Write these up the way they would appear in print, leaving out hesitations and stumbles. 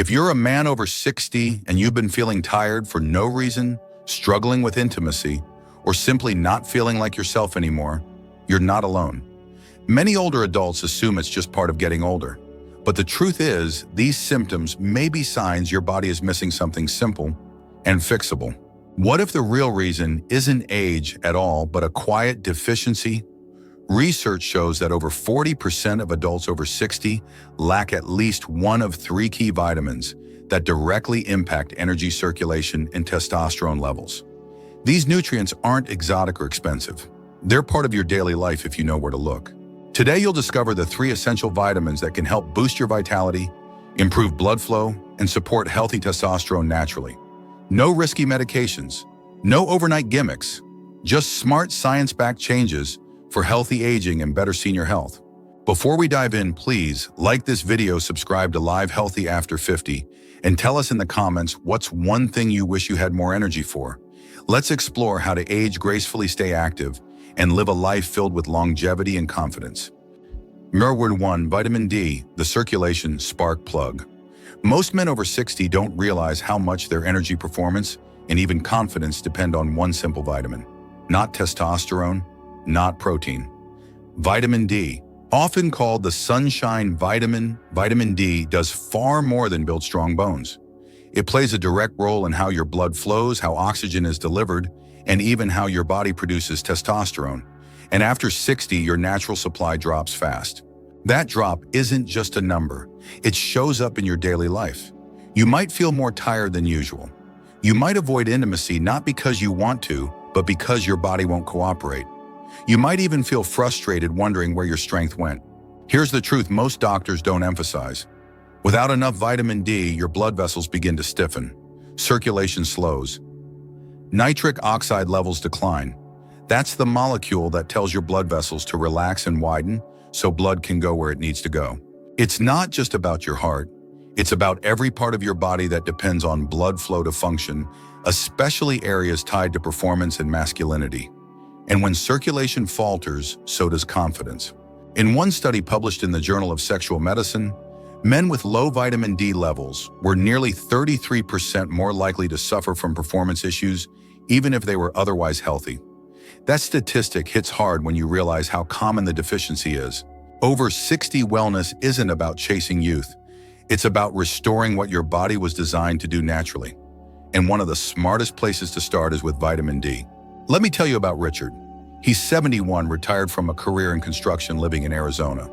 If you're a man over 60 and you've been feeling tired for no reason, struggling with intimacy, or simply not feeling like yourself anymore, you're not alone. Many older adults assume it's just part of getting older. But the truth is, these symptoms may be signs your body is missing something simple and fixable. What if the real reason isn't age at all, but a quiet deficiency? Research shows that over 40% of adults over 60 lack at least one of three key vitamins that directly impact energy circulation and testosterone levels. These nutrients aren't exotic or expensive. They're part of your daily life if you know where to look. Today, you'll discover the 3 essential vitamins that can help boost your vitality, improve blood flow, and support healthy testosterone naturally. No risky medications, no overnight gimmicks, just smart science-backed changes for healthy aging and better senior health. Before we dive in, please like this video, subscribe to Live Healthy After 50, and tell us in the comments what's one thing you wish you had more energy for. Let's explore how to age gracefully, stay active, and live a life filled with longevity and confidence. Number 1, vitamin D, the circulation spark plug. Most men over 60 don't realize how much their energy, performance, and even confidence depend on one simple vitamin. Not testosterone, not protein. Vitamin D, often called the sunshine vitamin, vitamin D does far more than build strong bones. It plays a direct role in how your blood flows, how oxygen is delivered, and even how your body produces testosterone. And after 60, your natural supply drops fast. That drop isn't just a number. It shows up in your daily life. You might feel more tired than usual. You might avoid intimacy not because you want to, but because your body won't cooperate. You might even feel frustrated, wondering where your strength went. Here's the truth most doctors don't emphasize. Without enough vitamin D, your blood vessels begin to stiffen. Circulation slows. Nitric oxide levels decline. That's the molecule that tells your blood vessels to relax and widen so blood can go where it needs to go. It's not just about your heart. It's about every part of your body that depends on blood flow to function, especially areas tied to performance and masculinity. And when circulation falters, so does confidence. In one study published in the Journal of Sexual Medicine, men with low vitamin D levels were nearly 33% more likely to suffer from performance issues, even if they were otherwise healthy. That statistic hits hard when you realize how common the deficiency is. Over 60 wellness isn't about chasing youth. It's about restoring what your body was designed to do naturally. And one of the smartest places to start is with vitamin D. Let me tell you about Richard. He's 71, retired from a career in construction, living in Arizona.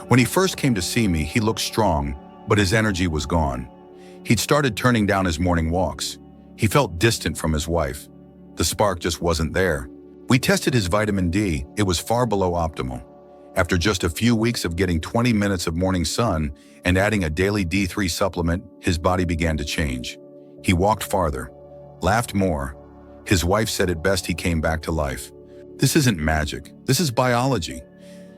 When he first came to see me, he looked strong, but his energy was gone. He'd started turning down his morning walks. He felt distant from his wife. The spark just wasn't there. We tested his vitamin D. It was far below optimal. After just a few weeks of getting 20 minutes of morning sun and adding a daily D3 supplement, his body began to change. He walked farther, laughed more. His wife said it best, he came back to life. This isn't magic. This is biology.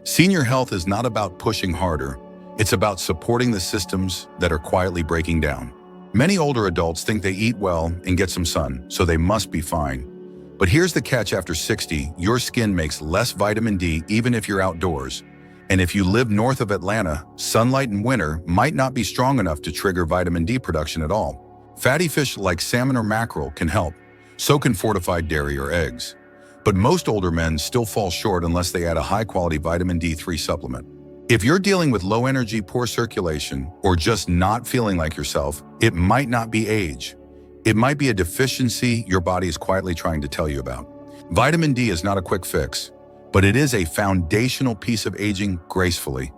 Senior health is not about pushing harder. It's about supporting the systems that are quietly breaking down. Many older adults think they eat well and get some sun, so they must be fine. But here's the catch: after 60, your skin makes less vitamin D even if you're outdoors. And if you live north of Atlanta, sunlight in winter might not be strong enough to trigger vitamin D production at all. Fatty fish like salmon or mackerel can help, so can fortified dairy or eggs. But most older men still fall short unless they add a high-quality vitamin D3 supplement. If you're dealing with low energy, poor circulation, or just not feeling like yourself, it might not be age. It might be a deficiency your body is quietly trying to tell you about. Vitamin D is not a quick fix, but it is a foundational piece of aging gracefully.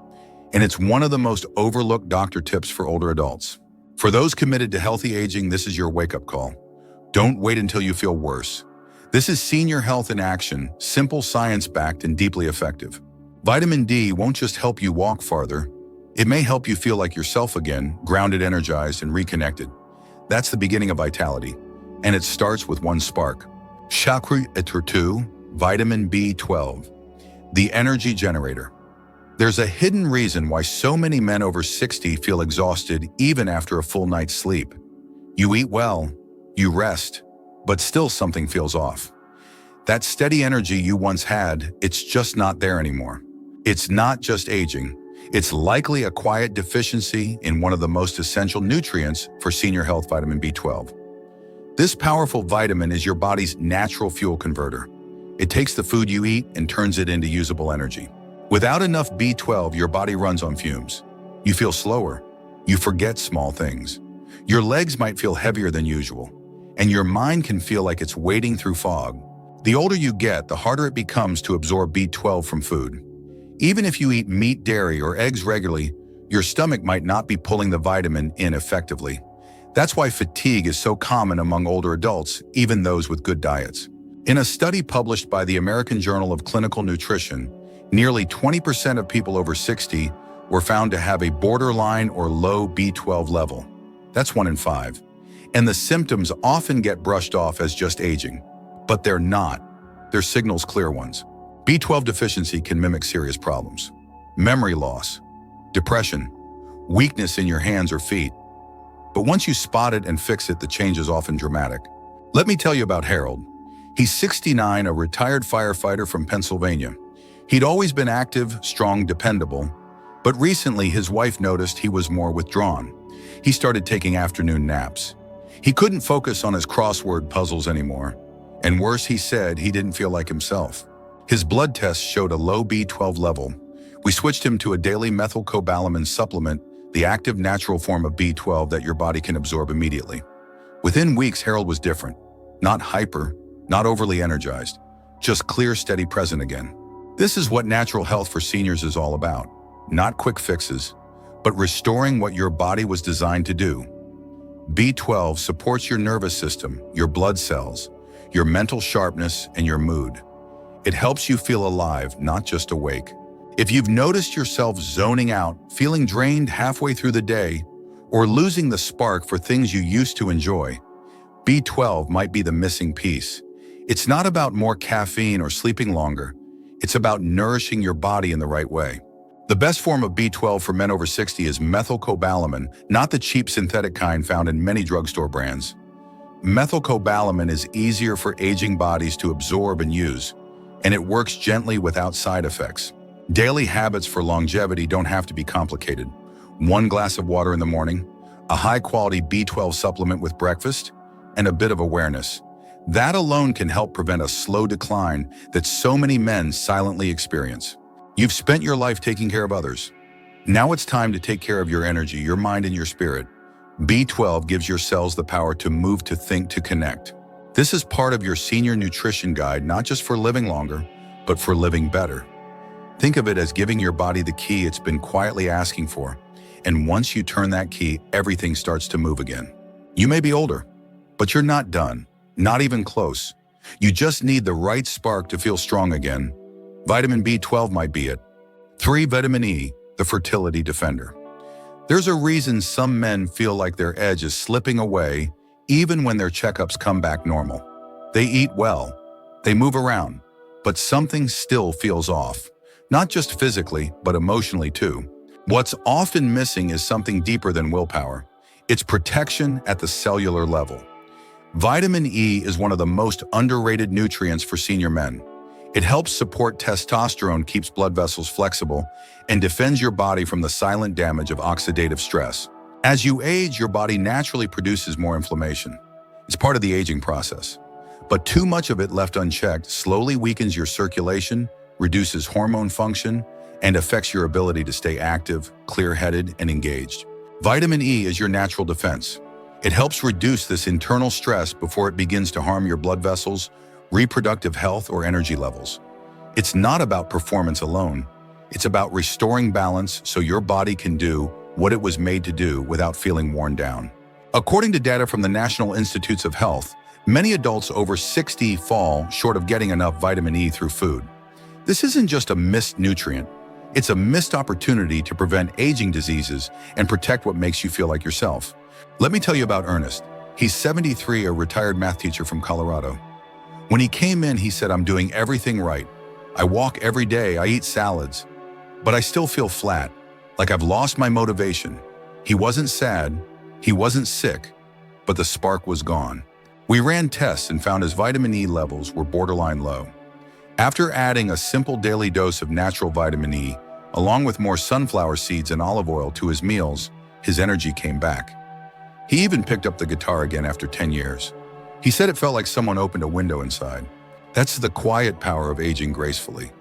And it's one of the most overlooked doctor tips for older adults. For those committed to healthy aging, this is your wake-up call. Don't wait until you feel worse. This is senior health in action, simple, science-backed, and deeply effective. Vitamin D won't just help you walk farther. It may help you feel like yourself again, grounded, energized, and reconnected. That's the beginning of vitality, and it starts with one spark. Chakra Etre 2, vitamin B12, the energy generator. There's a hidden reason why so many men over 60 feel exhausted even after a full night's sleep. You eat well, you rest, but still something feels off. That steady energy you once had, it's just not there anymore. It's not just aging. It's likely a quiet deficiency in one of the most essential nutrients for senior health, vitamin B12. This powerful vitamin is your body's natural fuel converter. It takes the food you eat and turns it into usable energy. Without enough B12, your body runs on fumes. You feel slower. You forget small things. Your legs might feel heavier than usual, and your mind can feel like it's wading through fog. The older you get, the harder it becomes to absorb B12 from food. Even if you eat meat, dairy, or eggs regularly, your stomach might not be pulling the vitamin in effectively. That's why fatigue is so common among older adults, even those with good diets. In a study published by the American Journal of Clinical Nutrition, nearly 20% of people over 60 were found to have a borderline or low B12 level. That's 1 in 5. And the symptoms often get brushed off as just aging. But they're not. They're signals, clear ones. B12 deficiency can mimic serious problems. Memory loss, depression, weakness in your hands or feet. But once you spot it and fix it, the change is often dramatic. Let me tell you about Harold. He's 69, a retired firefighter from Pennsylvania. He'd always been active, strong, dependable. But recently, his wife noticed he was more withdrawn. He started taking afternoon naps. He couldn't focus on his crossword puzzles anymore. And worse, he said he didn't feel like himself. His blood tests showed a low B12 level. We switched him to a daily methylcobalamin supplement, the active natural form of B12 that your body can absorb immediately. Within weeks, Harold was different. Not hyper, not overly energized, just clear, steady, present again. This is what natural health for seniors is all about. Not quick fixes, but restoring what your body was designed to do. B12 supports your nervous system, your blood cells, your mental sharpness, and your mood. It helps you feel alive, not just awake. If you've noticed yourself zoning out, feeling drained halfway through the day, or losing the spark for things you used to enjoy, B12 might be the missing piece. It's not about more caffeine or sleeping longer. It's about nourishing your body in the right way. The best form of B12 for men over 60 is methylcobalamin, not the cheap synthetic kind found in many drugstore brands. Methylcobalamin is easier for aging bodies to absorb and use, and it works gently without side effects. Daily habits for longevity don't have to be complicated. 1 glass of water in the morning, a high-quality B12 supplement with breakfast, and a bit of awareness. That alone can help prevent a slow decline that so many men silently experience. You've spent your life taking care of others. Now it's time to take care of your energy, your mind, and your spirit. B12 gives your cells the power to move, to think, to connect. This is part of your senior nutrition guide, not just for living longer, but for living better. Think of it as giving your body the key it's been quietly asking for. And once you turn that key, everything starts to move again. You may be older, but you're not done, not even close. You just need the right spark to feel strong again. Vitamin B12 might be it. 3. Vitamin E, the fertility defender. There's a reason some men feel like their edge is slipping away even when their checkups come back normal. They eat well, they move around, but something still feels off. Not just physically, but emotionally too. What's often missing is something deeper than willpower. It's protection at the cellular level. Vitamin E is one of the most underrated nutrients for senior men. It helps support testosterone, keeps blood vessels flexible, and defends your body from the silent damage of oxidative stress. As you age, your body naturally produces more inflammation. It's part of the aging process. But too much of it left unchecked slowly weakens your circulation, reduces hormone function, and affects your ability to stay active, clear-headed, and engaged. Vitamin E is your natural defense. It helps reduce this internal stress before it begins to harm your blood vessels, reproductive health, or energy levels. It's not about performance alone. It's about restoring balance so your body can do what it was made to do without feeling worn down. According to data from the National Institutes of Health, many adults over 60 fall short of getting enough vitamin E through food. This isn't just a missed nutrient. It's a missed opportunity to prevent aging diseases and protect what makes you feel like yourself. Let me tell you about Ernest. He's 73, a retired math teacher from Colorado. When he came in, he said, "I'm doing everything right. I walk every day, I eat salads, but I still feel flat, like I've lost my motivation." He wasn't sad, he wasn't sick, but the spark was gone. We ran tests and found his vitamin E levels were borderline low. After adding a simple daily dose of natural vitamin E, Along with more sunflower seeds and olive oil to his meals, his energy came back. He even picked up the guitar again after 10 years. He said it felt like someone opened a window inside. That's the quiet power of aging gracefully.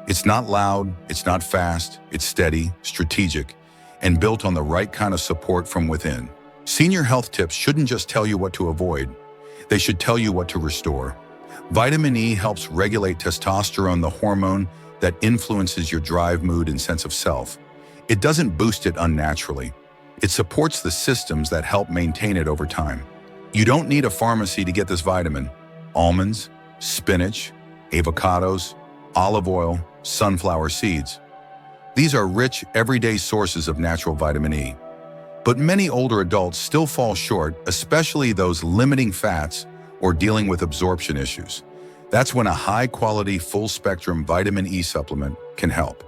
It's not loud, it's not fast, it's steady, strategic, and built on the right kind of support from within. Senior health tips shouldn't just tell you what to avoid, they should tell you what to restore. Vitamin E helps regulate testosterone, the hormone that influences your drive, mood, and sense of self. It doesn't boost it unnaturally. It supports the systems that help maintain it over time. You don't need a pharmacy to get this vitamin. Almonds, spinach, avocados, olive oil, sunflower seeds. These are rich, everyday sources of natural vitamin E. But many older adults still fall short, especially those limiting fats or dealing with absorption issues. That's when a high-quality, full-spectrum vitamin E supplement can help.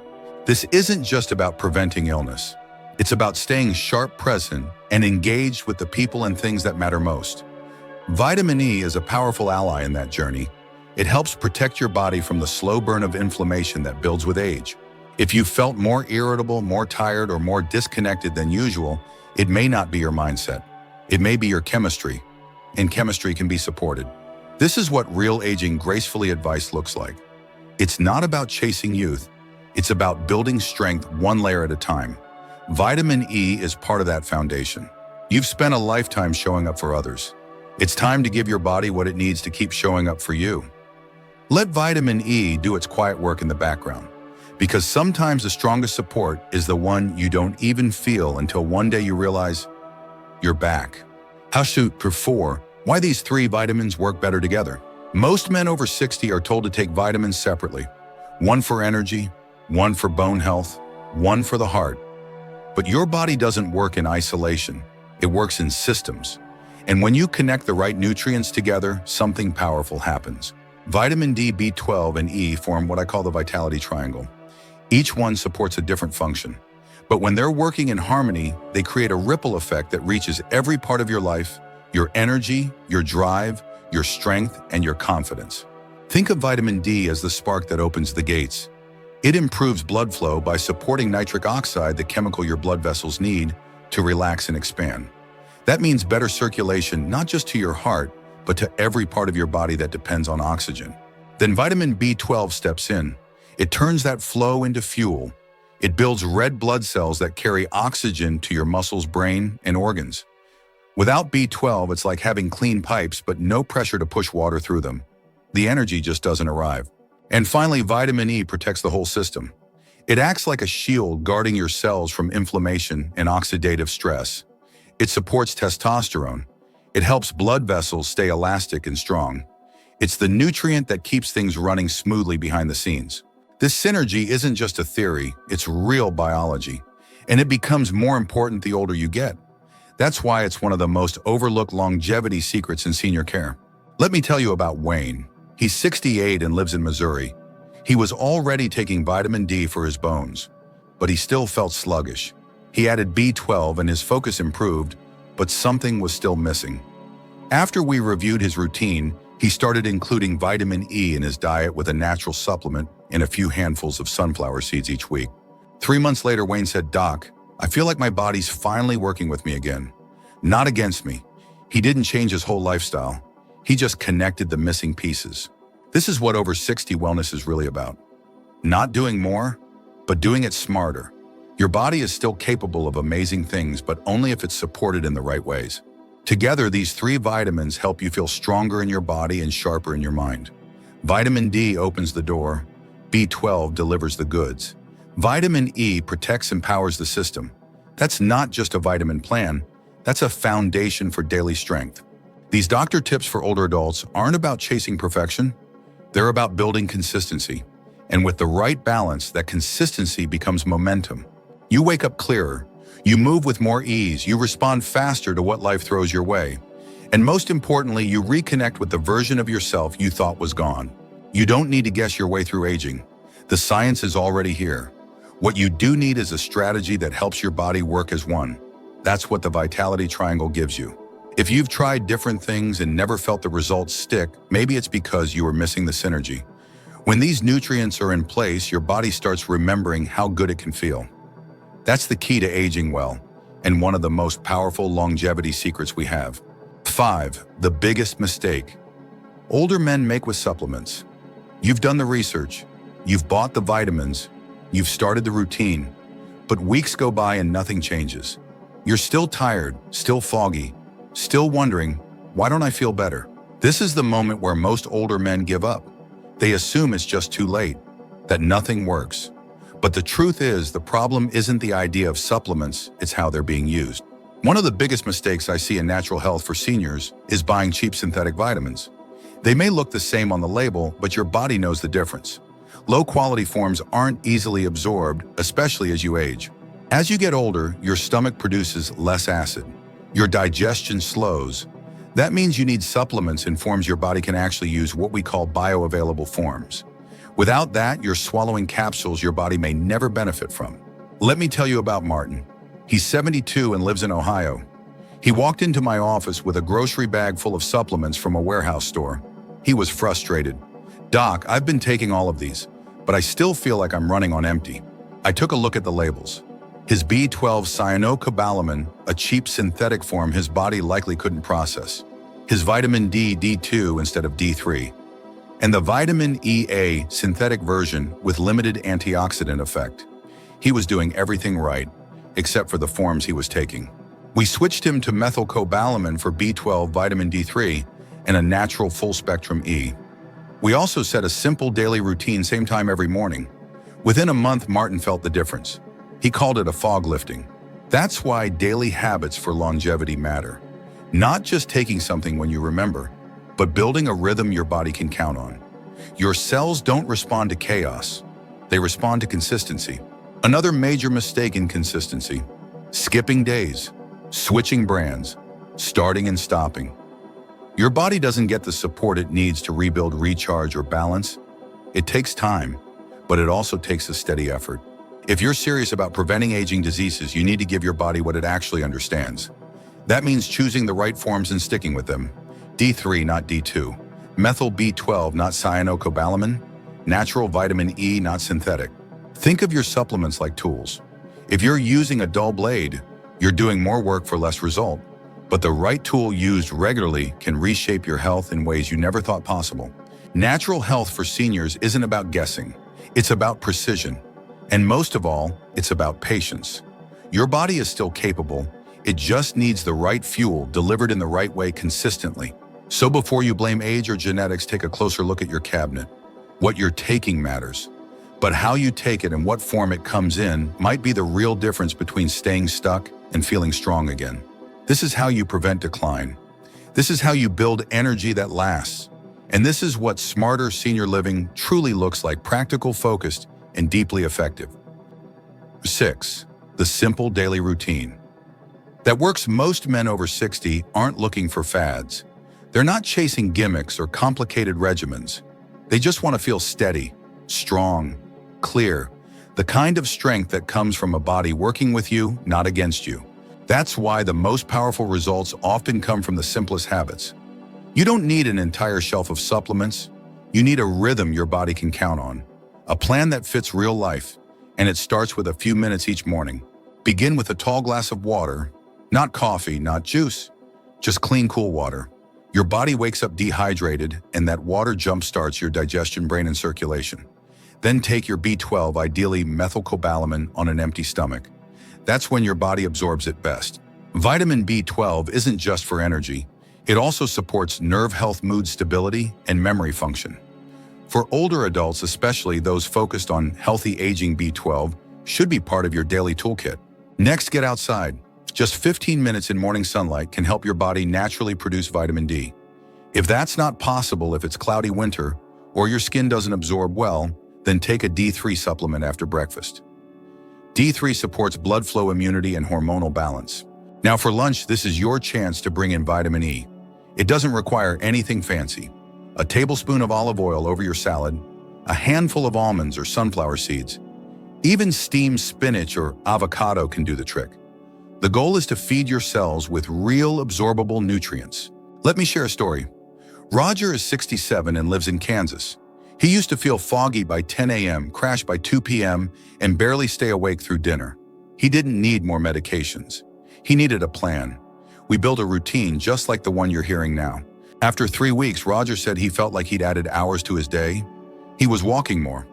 This isn't just about preventing illness. It's about staying sharp, present, and engaged with the people and things that matter most. Vitamin E is a powerful ally in that journey. It helps protect your body from the slow burn of inflammation that builds with age. If you felt more irritable, more tired, or more disconnected than usual, it may not be your mindset. It may be your chemistry, and chemistry can be supported. This is what real aging gracefully advice looks like. It's not about chasing youth. It's about building strength one layer at a time. Vitamin E is part of that foundation. You've spent a lifetime showing up for others. It's time to give your body what it needs to keep showing up for you. Let vitamin E do its quiet work in the background, because sometimes the strongest support is the one you don't even feel until one day you realize you're back. How to perform? Why these three vitamins work better together? Most men over 60 are told to take vitamins separately. One for energy, one for bone health, one for the heart. But your body doesn't work in isolation. It works in systems. And when you connect the right nutrients together, something powerful happens. Vitamin D, B12, and E form what I call the vitality triangle. Each one supports a different function. But when they're working in harmony, they create a ripple effect that reaches every part of your life, your energy, your drive, your strength, and your confidence. Think of vitamin D as the spark that opens the gates. It improves blood flow by supporting nitric oxide, the chemical your blood vessels need to relax and expand. That means better circulation, not just to your heart, but to every part of your body that depends on oxygen. Then vitamin B12 steps in. It turns that flow into fuel. It builds red blood cells that carry oxygen to your muscles, brain, and organs. Without B12, it's like having clean pipes, but no pressure to push water through them. The energy just doesn't arrive. And finally, vitamin E protects the whole system. It acts like a shield guarding your cells from inflammation and oxidative stress. It supports testosterone. It helps blood vessels stay elastic and strong. It's the nutrient that keeps things running smoothly behind the scenes. This synergy isn't just a theory, it's real biology. And it becomes more important the older you get. That's why it's one of the most overlooked longevity secrets in senior care. Let me tell you about Wayne. He's 68 and lives in Missouri. He was already taking vitamin D for his bones, but he still felt sluggish. He added B12 and his focus improved, but something was still missing. After we reviewed his routine, he started including vitamin E in his diet with a natural supplement and a few handfuls of sunflower seeds each week. 3 months later, Wayne said, "Doc, I feel like my body's finally working with me again. Not against me." He didn't change his whole lifestyle. He just connected the missing pieces. This is what over 60 wellness is really about. Not doing more, but doing it smarter. Your body is still capable of amazing things, but only if it's supported in the right ways. Together, these three vitamins help you feel stronger in your body and sharper in your mind. Vitamin D opens the door. B12 delivers the goods. Vitamin E protects and powers the system. That's not just a vitamin plan. That's a foundation for daily strength. These doctor tips for older adults aren't about chasing perfection. They're about building consistency. And with the right balance, that consistency becomes momentum. You wake up clearer. You move with more ease. You respond faster to what life throws your way. And most importantly, you reconnect with the version of yourself you thought was gone. You don't need to guess your way through aging. The science is already here. What you do need is a strategy that helps your body work as one. That's what the vitality triangle gives you. If you've tried different things and never felt the results stick, maybe it's because you were missing the synergy. When these nutrients are in place, your body starts remembering how good it can feel. That's the key to aging well, and one of the most powerful longevity secrets we have. 5. The biggest mistake older men make with supplements. You've done the research, you've bought the vitamins, you've started the routine, but weeks go by and nothing changes. You're still tired, still foggy, still wondering, why don't I feel better? This is the moment where most older men give up. They assume it's just too late, that nothing works. But the truth is, the problem isn't the idea of supplements, it's how they're being used. One of the biggest mistakes I see in natural health for seniors is buying cheap synthetic vitamins. They may look the same on the label, but your body knows the difference. Low-quality forms aren't easily absorbed, especially as you age. As you get older, your stomach produces less acid. Your digestion slows. That means you need supplements in forms your body can actually use, what we call bioavailable forms. Without that, you're swallowing capsules your body may never benefit from. Let me tell you about Martin. He's 72 and lives in Ohio. He walked into my office with a grocery bag full of supplements from a warehouse store. He was frustrated. "Doc, I've been taking all of these, but I still feel like I'm running on empty." I took a look at the labels. His B12 cyanocobalamin, a cheap synthetic form his body likely couldn't process. His vitamin D, D2 instead of D3. And the vitamin EA synthetic version with limited antioxidant effect. He was doing everything right, except for the forms he was taking. We switched him to methylcobalamin for B12 vitamin D3 and a natural full-spectrum E. We also set a simple daily routine same time every morning. Within a month, Martin felt the difference. He called it a fog lifting. That's why daily habits for longevity matter. Not just taking something when you remember, but building a rhythm your body can count on. Your cells don't respond to chaos. They respond to consistency. Another major mistake in consistency: skipping days, switching brands, starting and stopping. Your body doesn't get the support it needs to rebuild, recharge, or balance. It takes time, but it also takes a steady effort. If you're serious about preventing aging diseases, you need to give your body what it actually understands. That means choosing the right forms and sticking with them. D3, not D2. Methyl B12, not cyanocobalamin. Natural vitamin E, not synthetic. Think of your supplements like tools. If you're using a dull blade, you're doing more work for less result. But the right tool used regularly can reshape your health in ways you never thought possible. Natural health for seniors isn't about guessing. It's about precision. And most of all, it's about patience. Your body is still capable. It just needs the right fuel delivered in the right way consistently. So before you blame age or genetics, take a closer look at your cabinet. What you're taking matters, but how you take it and what form it comes in might be the real difference between staying stuck and feeling strong again. This is how you prevent decline. This is how you build energy that lasts. And this is what smarter senior living truly looks like: practical, focused, and deeply effective. 6. The simple daily routine that works. Most men over 60 aren't looking for fads. They're not chasing gimmicks or complicated regimens. They just want to feel steady, strong, clear, the kind of strength that comes from a body working with you, not against you. That's why the most powerful results often come from the simplest habits. You don't need an entire shelf of supplements. You need a rhythm your body can count on, a plan that fits real life, and it starts with a few minutes each morning. Begin with a tall glass of water, not coffee, not juice, just clean, cool water. Your body wakes up dehydrated, and that water jumpstarts your digestion, brain, and circulation. Then take your B12, ideally methylcobalamin, on an empty stomach. That's when your body absorbs it best. Vitamin B12 isn't just for energy. It also supports nerve health, mood stability, and memory function. For older adults, especially those focused on healthy aging, B12 should be part of your daily toolkit. Next, get outside. Just 15 minutes in morning sunlight can help your body naturally produce vitamin D. If that's not possible, if it's cloudy winter or your skin doesn't absorb well, then take a D3 supplement after breakfast. D3 supports blood flow, immunity, and hormonal balance. Now for lunch, this is your chance to bring in vitamin E. It doesn't require anything fancy. A tablespoon of olive oil over your salad, a handful of almonds or sunflower seeds. Even steamed spinach or avocado can do the trick. The goal is to feed your cells with real absorbable nutrients. Let me share a story. Roger is 67 and lives in Kansas. He used to feel foggy by 10 a.m., crash by 2 p.m., and barely stay awake through dinner. He didn't need more medications. He needed a plan. We built a routine just like the one you're hearing now. After 3 weeks, Roger said he felt like he'd added hours to his day. He was walking more,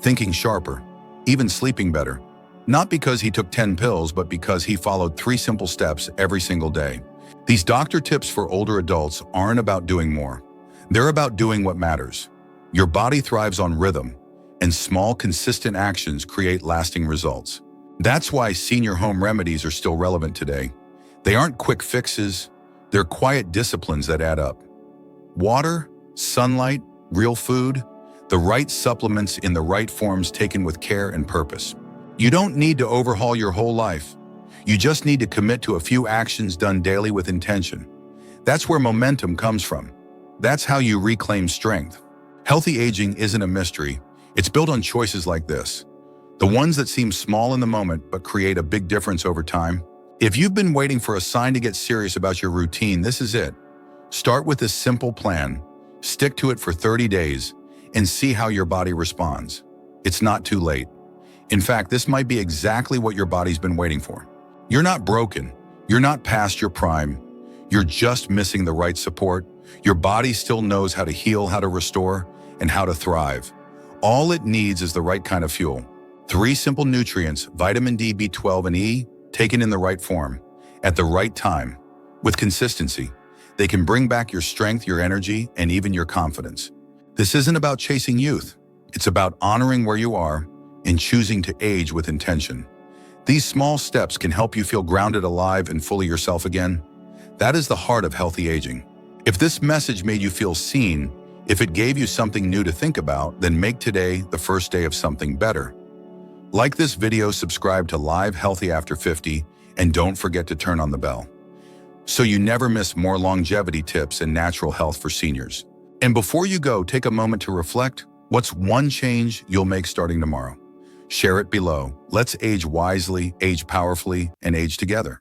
thinking sharper, even sleeping better. Not because he took 10 pills, but because he followed 3 simple steps every single day. These doctor tips for older adults aren't about doing more. They're about doing what matters. Your body thrives on rhythm, and small, consistent actions create lasting results. That's why senior home remedies are still relevant today. They aren't quick fixes, they're quiet disciplines that add up. Water, sunlight, real food, the right supplements in the right forms taken with care and purpose. You don't need to overhaul your whole life. You just need to commit to a few actions done daily with intention. That's where momentum comes from. That's how you reclaim strength. Healthy aging isn't a mystery. It's built on choices like this. The ones that seem small in the moment but create a big difference over time. If you've been waiting for a sign to get serious about your routine, this is it. Start with a simple plan. Stick to it for 30 days and see how your body responds. It's not too late. In fact, this might be exactly what your body's been waiting for. You're not broken. You're not past your prime. You're just missing the right support. Your body still knows how to heal, how to restore, and how to thrive. All it needs is the right kind of fuel. 3 simple nutrients, vitamin D, B12, and E, taken in the right form, at the right time, with consistency. They can bring back your strength, your energy, and even your confidence. This isn't about chasing youth. It's about honoring where you are and choosing to age with intention. These small steps can help you feel grounded, alive, and fully yourself again. That is the heart of healthy aging. If this message made you feel seen, if it gave you something new to think about, then make today the first day of something better. Like this video, subscribe to Live Healthy After 50, and don't forget to turn on the bell, so you never miss more longevity tips and natural health for seniors. And before you go, take a moment to reflect. What's one change you'll make starting tomorrow? Share it below. Let's age wisely, age powerfully, and age together.